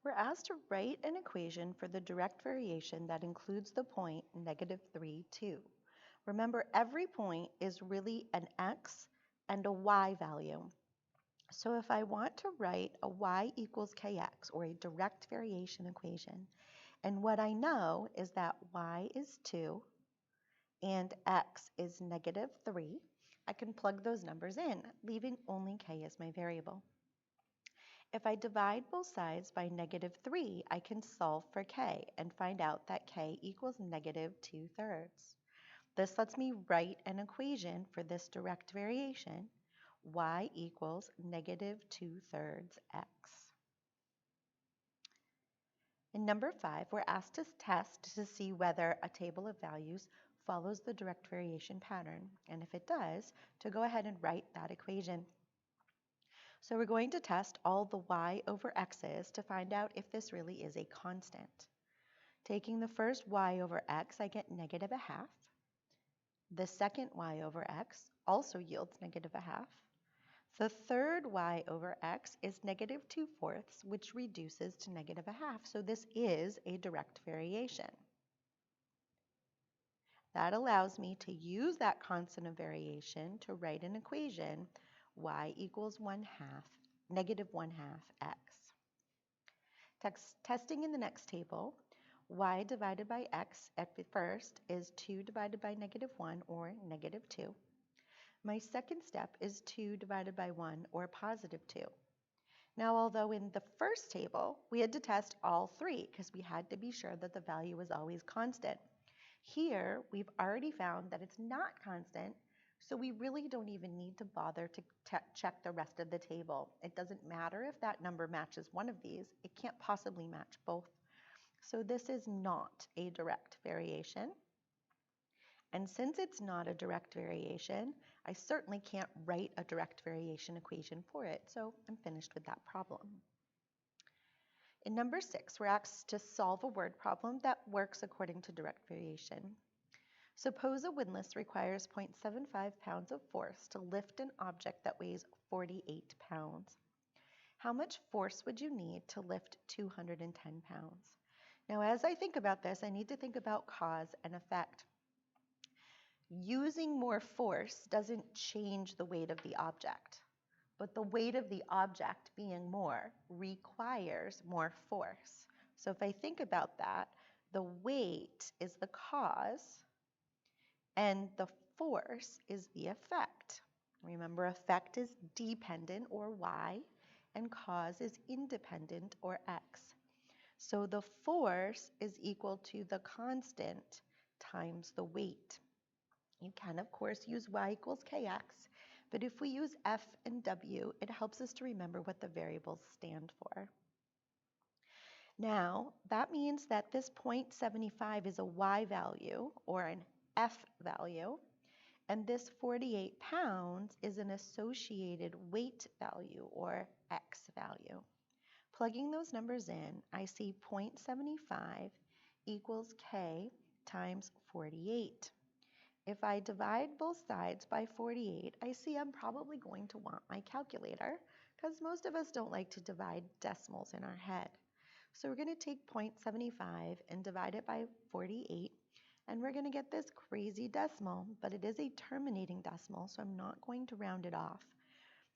We're asked to write an equation for the direct variation that includes the point -3, 2. Remember, every point is really an x and a y value. So if I want to write a y equals kx, or a direct variation equation, and what I know is that y is 2 and x is -3, I can plug those numbers in, leaving only k as my variable. If I divide both sides by -3, I can solve for k and find out that k equals -2/3. This lets me write an equation for this direct variation, y equals -2/3 x. In number 5, we're asked to test to see whether a table of values follows the direct variation pattern, and if it does, to go ahead and write that equation. So we're going to test all the y over x's to find out if this really is a constant. Taking the first y over x, I get -1/2. The second y over x also yields -1/2. The third y over x is -2/4, which reduces to -1/2. So this is a direct variation. That allows me to use that constant of variation to write an equation, y equals -1/2 x. Testing in the next table, y divided by x at the first is 2 divided by -1, or -2. My second step is 2 divided by 1, or +2. Now, although in the first table we had to test all three because we had to be sure that the value was always constant, here we've already found that it's not constant, so we really don't even need to bother to check the rest of the table. It doesn't matter if that number matches one of these, it can't possibly match both. So this is not a direct variation. And since it's not a direct variation, I certainly can't write a direct variation equation for it, so I'm finished with that problem. In number 6, we're asked to solve a word problem that works according to direct variation. Suppose a windlass requires 0.75 pounds of force to lift an object that weighs 48 pounds. How much force would you need to lift 210 pounds? Now, as I think about this, I need to think about cause and effect. Using more force doesn't change the weight of the object, but the weight of the object being more requires more force. So if I think about that, the weight is the cause and the force is the effect. Remember, effect is dependent, or y, and cause is independent, or x. So the force is equal to the constant times the weight. You can, of course, use y equals kx, but if we use f and w, it helps us to remember what the variables stand for. Now, that means that this 0.75 is a y value, or an f value, and this 48 pounds is an associated weight value, or x value. Plugging those numbers in, I see 0.75 equals k times 48. If I divide both sides by 48, I see I'm probably going to want my calculator because most of us don't like to divide decimals in our head. So we're going to take 0.75 and divide it by 48, and we're going to get this crazy decimal, but it is a terminating decimal, so I'm not going to round it off.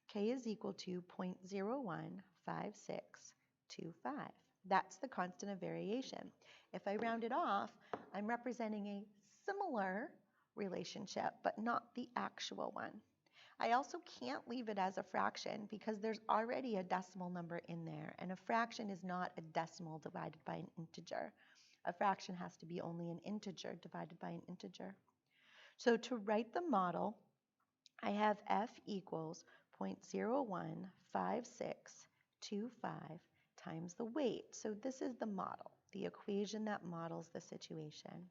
K is equal to 0.015625. That's the constant of variation. If I round it off, I'm representing a similar relationship, but not the actual one. I also can't leave it as a fraction because there's already a decimal number in there, and a fraction is not a decimal divided by an integer. A fraction has to be only an integer divided by an integer. So to write the model, I have f equals 0.015625 times the weight. So this is the model, the equation that models the situation.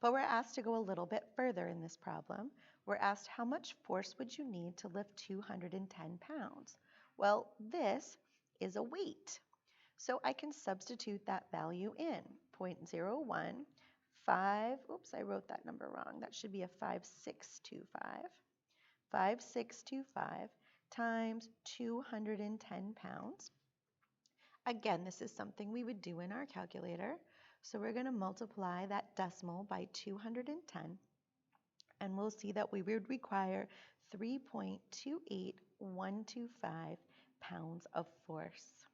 But we're asked to go a little bit further in this problem. We're asked how much force would you need to lift 210 pounds? Well, this is a weight. So I can substitute that value in. 0.015, oops, I wrote that number wrong. That should be a 5625. 5625 times 210 pounds. Again, this is something we would do in our calculator. So we're going to multiply that decimal by 210, and we'll see that we would require 3.28125 pounds of force.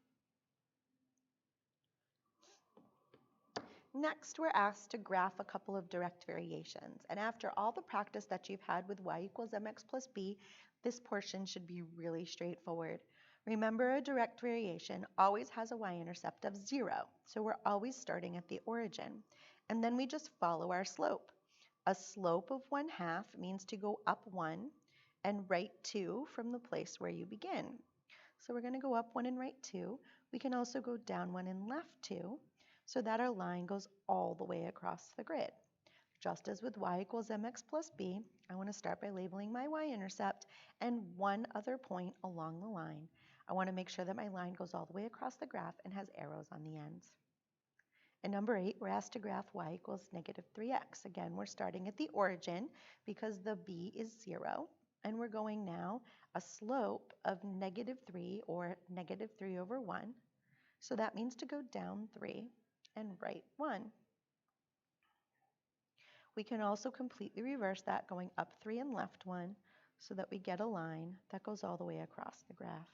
Next, we're asked to graph a couple of direct variations. And after all the practice that you've had with y equals mx plus b, this portion should be really straightforward. Remember, a direct variation always has a y-intercept of 0, so we're always starting at the origin. And then we just follow our slope. A slope of 1/2 means to go up 1 and right 2 from the place where you begin. So we're going to go up 1 and right 2. We can also go down 1 and left 2, so that our line goes all the way across the grid. Just as with y equals mx plus b, I want to start by labeling my y-intercept and one other point along the line. I want to make sure that my line goes all the way across the graph and has arrows on the ends. In number 8, we're asked to graph y equals negative 3x. Again, we're starting at the origin because the b is 0, and we're going now a slope of negative 3, or negative 3 over 1. So that means to go down 3 and right 1. We can also completely reverse that, going up 3 and left 1, so that we get a line that goes all the way across the graph.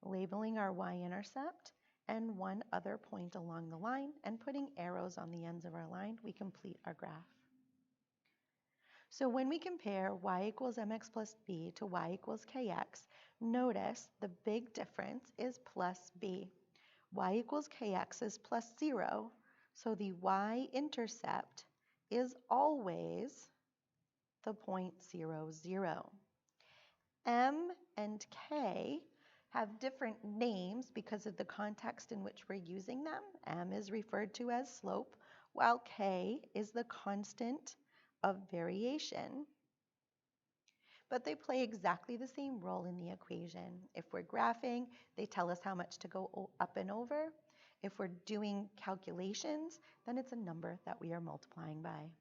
Labeling our y-intercept and one other point along the line and putting arrows on the ends of our line, we complete our graph. So when we compare y equals mx plus b to y equals kx, notice the big difference is plus b. Y equals kx is plus 0, so the y-intercept is always the point 0, 0. M and k have different names because of the context in which we're using them. M is referred to as slope, while k is the constant of variation. But they play exactly the same role in the equation. If we're graphing, they tell us how much to go up and over. If we're doing calculations, then it's a number that we are multiplying by.